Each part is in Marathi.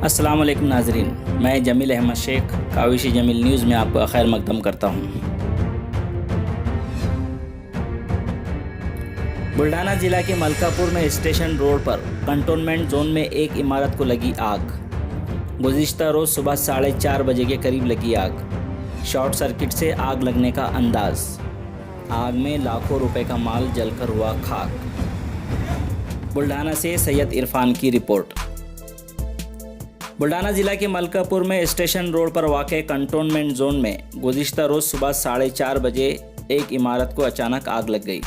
अस्सलाम वालेकुम नाजरीन, मैं जमील अहमद शेख काविशी जमील न्यूज़ में आपका खैर मकदम करता हूँ। बुल्ढाना जिला के मलकापुर में स्टेशन रोड पर कंटोनमेंट जोन में एक इमारत को लगी आग। गुज़िश्ता रोज़ सुबह 4:30 बजे के करीब लगी आग। शॉर्ट सर्किट से आग लगने का अंदाज। आग में लाखों रुपए का माल जलकर हुआ खाक। बुल्ढाना से सैयद इरफान की रिपोर्ट। बुल्ढाना जिला के मलकापुर में स्टेशन रोड पर वाक़ कंटोनमेंट जोन में गुज़िश्ता रोज़ सुबह 4:30 बजे एक इमारत को अचानक आग लग गई।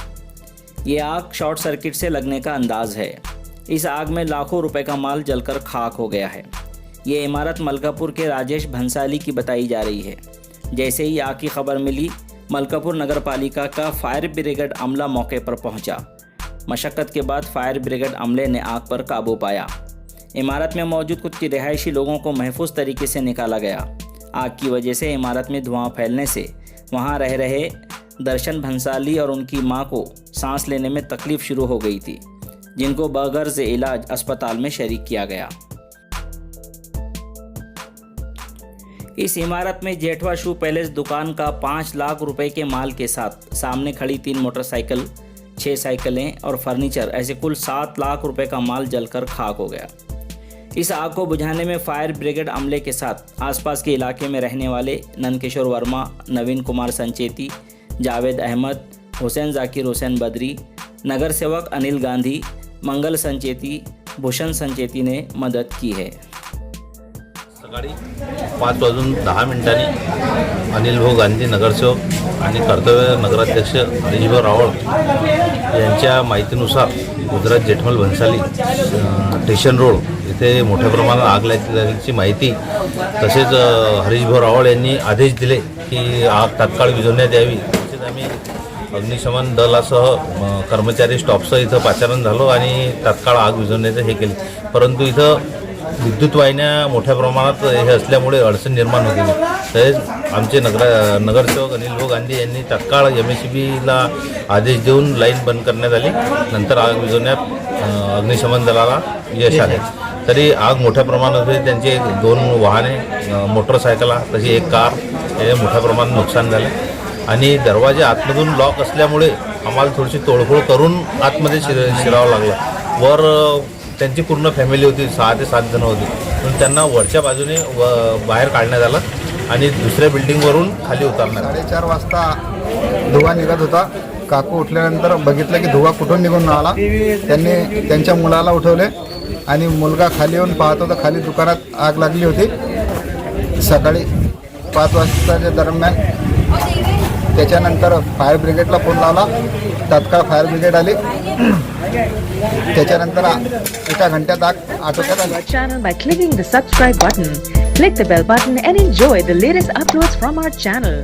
ये आग शॉर्ट सर्किट से लगने का अंदाज है। इस आग में लाखों रुपए का माल जलकर खाक हो गया है। ये इमारत मलकापुर के राजेश भंसाली की बताई जा रही है। जैसे ही आग की खबर मिली, मलकापुर नगर पालिका का फायर ब्रिगेड अमला मौके पर पहुंचा। मशक्क़त के बाद फायर ब्रिगेड अमले ने आग पर काबू पाया। इमारत में मौजूद कुछ रिहायशी लोगों को महफूज तरीके से निकाला गया। आग की वजह से इमारत में धुआं फैलने से वहां रह रहे दर्शन भंसाली और उनकी मां को सांस लेने में तकलीफ शुरू हो गई थी, जिनको बगैर इलाज अस्पताल में शरीक किया गया। इस इमारत में जेठवा शू पैलेस दुकान का 5 लाख रुपए के माल के साथ सामने खड़ी 3 मोटरसाइकिल, 6 साइकिलें और फर्नीचर, ऐसे कुल 7 लाख रुपए का माल जलकर खाक हो गया। इस आग को बुझाने में फायर ब्रिगेड अमले के साथ आसपास के इलाके में रहने वाले नंदकिशोर वर्मा, नवीन कुमार संचेती, जावेद अहमद, हुसैन जाकिर हुसैन बदरी, नगर सेवक अनिल गांधी, मंगल संचेती, भूषण संचेती ने मदद की है। सकाळी 5:10 अनिल भाऊ गांधी नगरसेवक आणि कर्तव्य नगराध्यक्ष हरीशभाऊ रावळ यांच्या माहितीनुसार गुजरात जेठमल भंसाली स्टेशन रोड इथे मोठ्या प्रमाणात आग लागल्याची माहिती, तसेच हरीशभाऊ रावळ यांनी आदेश दिले की आग तात्काळ विझवण्यात यावी। तसेच आम्ही अग्निशमन दलासह कर्मचारी स्टॉपसह इथं पाचारण झालो आणि तात्काळ आग विझवण्याचं हे केले, परंतु इथं विद्युत वाहिन्या मोठ्या प्रमाणात हे असल्यामुळे अडचण निर्माण होती। तसेच आमचे नगरसेवक अनिल भाऊ गांधी यांनी तात्काळ MSEBला आदेश देऊन लाईन बंद करण्यात आली। नंतर आग विझवण्यात अग्निशमन दलाला यश आले। तरी आग मोठ्या प्रमाणात होती। त्यांचे 2 वाहने, मोटरसायकला, तशी 1 कार हे मोठ्या प्रमाणात नुकसान झाले आणि दरवाजे आतमधून लॉक असल्यामुळे आम्हाला थोडीशी तोडफोड करून आतमध्ये शिरावं लागलं। वर त्यांची पूर्ण फॅमिली होती, 6 ते 7 जण होती, पण त्यांना वरच्या बाजूने बाहेर काढण्यात आलं आणि दुसऱ्या बिल्डिंगवरून खाली उतरण्यात आलं। 4:30 वाजता धुवा निघत होता। काकू उठल्यानंतर बघितलं की धुवा कुठून निघून आला। त्यांनी त्यांच्या मुलाला उठवले आणि मुलगा खाली येऊन पाहत होता, खाली दुकानात आग लागली होती। सकाळी 5 वाजताच्या दरम्यान त्याच्यानंतर फायर ब्रिगेडला फोन लावला। तात्काळ फायर ब्रिगेड आली। त्याच्यानंतर एका घंट्यात आग आटोक्यात आली। Channel by clicking the subscribe button. Click the bell button and enjoy the latest uploads from our channel.